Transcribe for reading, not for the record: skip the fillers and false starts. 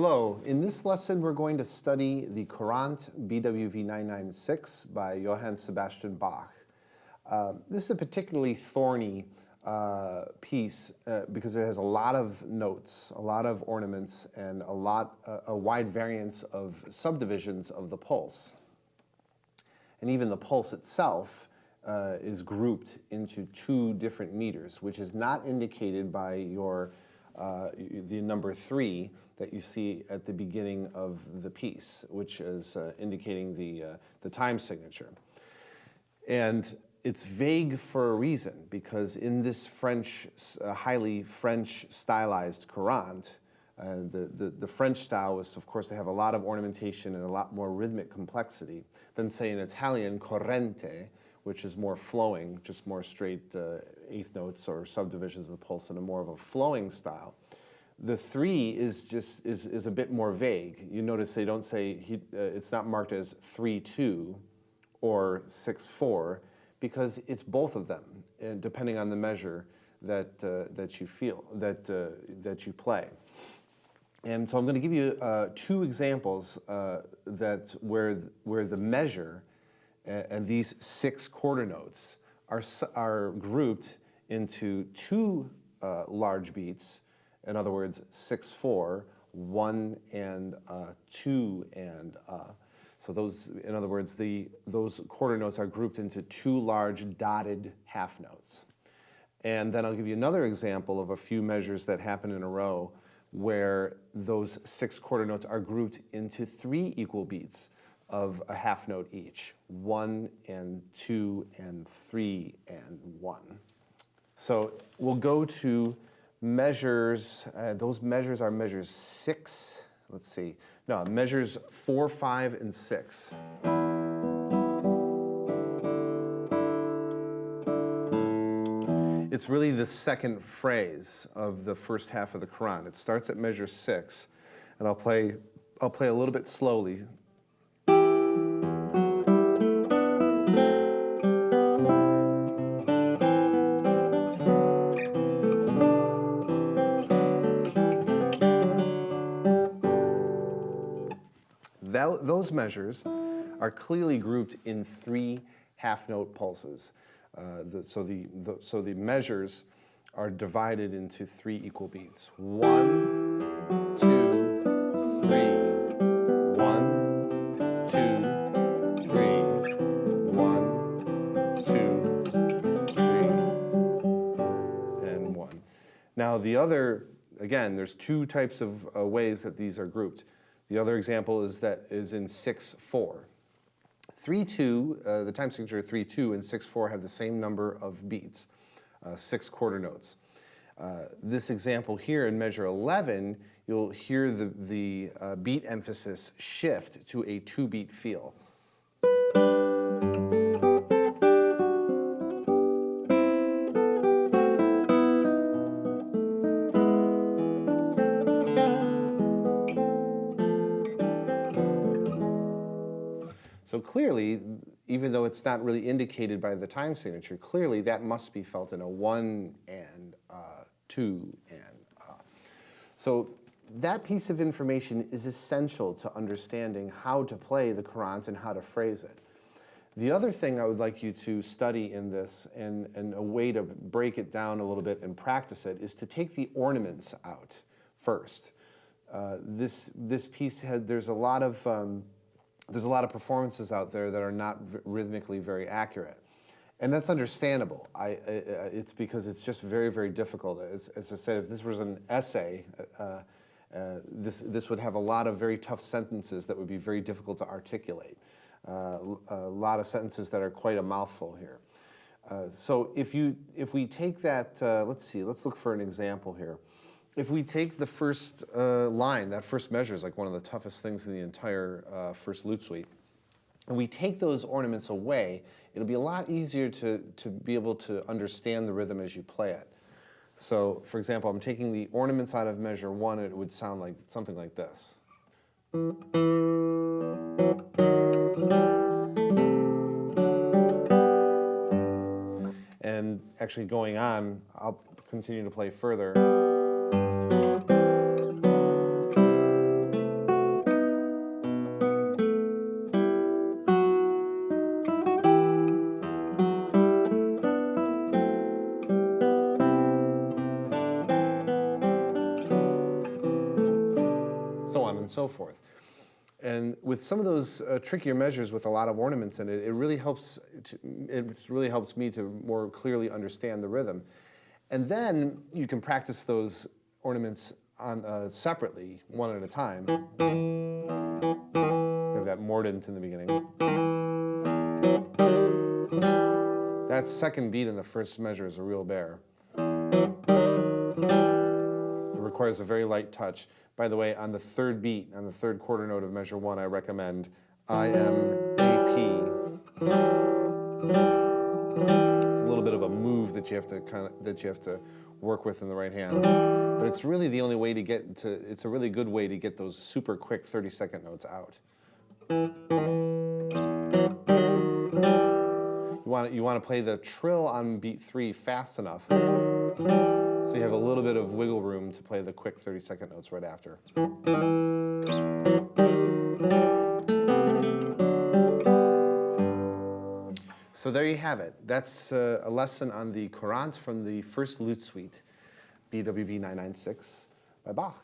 Hello, in this lesson we're going to study the Courante BWV 996 by Johann Sebastian Bach. This is a particularly thorny piece because it has a lot of notes, a lot of ornaments, and a wide variance of subdivisions of the pulse. And even the pulse itself is grouped into two different meters, which is not indicated by the number 3 that you see at the beginning of the piece, which is indicating the time signature. And it's vague for a reason, because in this highly French stylized Courante, the French style was, of course, to have a lot of ornamentation and a lot more rhythmic complexity than, say, in Italian Courante, which is more flowing, just more straight eighth notes or subdivisions of the pulse in a more of a flowing style. The 3 is a bit more vague. You notice they don't say, it's not marked as 3/2 or 6/4, because it's both of them, and depending on the measure that you play. And so I'm going to give you 2 examples where the measure and these 6 quarter notes are grouped into 2 large beats. In other words, 6/4, 1 and 2 and So those, in other words, those quarter notes are grouped into 2 large dotted half notes. And then I'll give you another example of a few measures that happen in a row where those 6 quarter notes are grouped into 3 equal beats of a half note each, 1 and 2 and 3 and 1. So we'll go to measures. Those measures are measures 6. Let's see. No, measures 4, 5, and 6. It's really the second phrase of the first half of the Courante. It starts at measure 6, and I'll play a little bit slowly. Those measures are clearly grouped in 3 half-note pulses. So the measures are divided into 3 equal beats. 1, 2, 3. 1, 2, 3. 1, 2, 3, and 1. Now again, there's 2 types of ways that these are grouped. The other example is in 6/4. 3/2, the time signature 3/2 and 6/4 have the same number of beats, 6 quarter notes. This example here in measure 11, you'll hear the beat emphasis shift to a 2-beat feel. So clearly, even though it's not really indicated by the time signature, clearly that must be felt in a 1 and 2 and So that piece of information is essential to understanding how to play the Courante and how to phrase it. The other thing I would like you to study in this, and a way to break it down a little bit and practice it, is to take the ornaments out first. This piece there's a lot of performances out there that are not rhythmically very accurate. And that's understandable. It's because it's just very, very difficult. As I said, if this was an essay, this would have a lot of very tough sentences that would be very difficult to articulate. A lot of sentences that are quite a mouthful here. So if we take that, let's look for an example here. If we take the first line, that first measure is like one of the toughest things in the entire first lute suite, and we take those ornaments away, it'll be a lot easier to be able to understand the rhythm as you play it. So, for example, I'm taking the ornaments out of measure 1, it would sound like something like this. And actually going on, I'll continue to play further. and so forth. And with some of those trickier measures with a lot of ornaments in it, it really helps me to more clearly understand the rhythm. And then you can practice those ornaments on separately, one at a time. You have that mordent in the beginning. That second beat in the first measure is a real bear. It requires a very light touch. By the way, on the third beat, on the third quarter note of measure 1, I recommend I, M, A, P. It's a little bit of a move that you have to work with in the right hand. But it's really the only way to get to, it's a really good way to get those super quick 30-second notes out. You want to play the trill on beat 3 fast enough so you have a little bit of wiggle room to play the quick 30-second notes right after. So there you have it. That's a lesson on the Courante from the first lute suite, BWV 996 by Bach.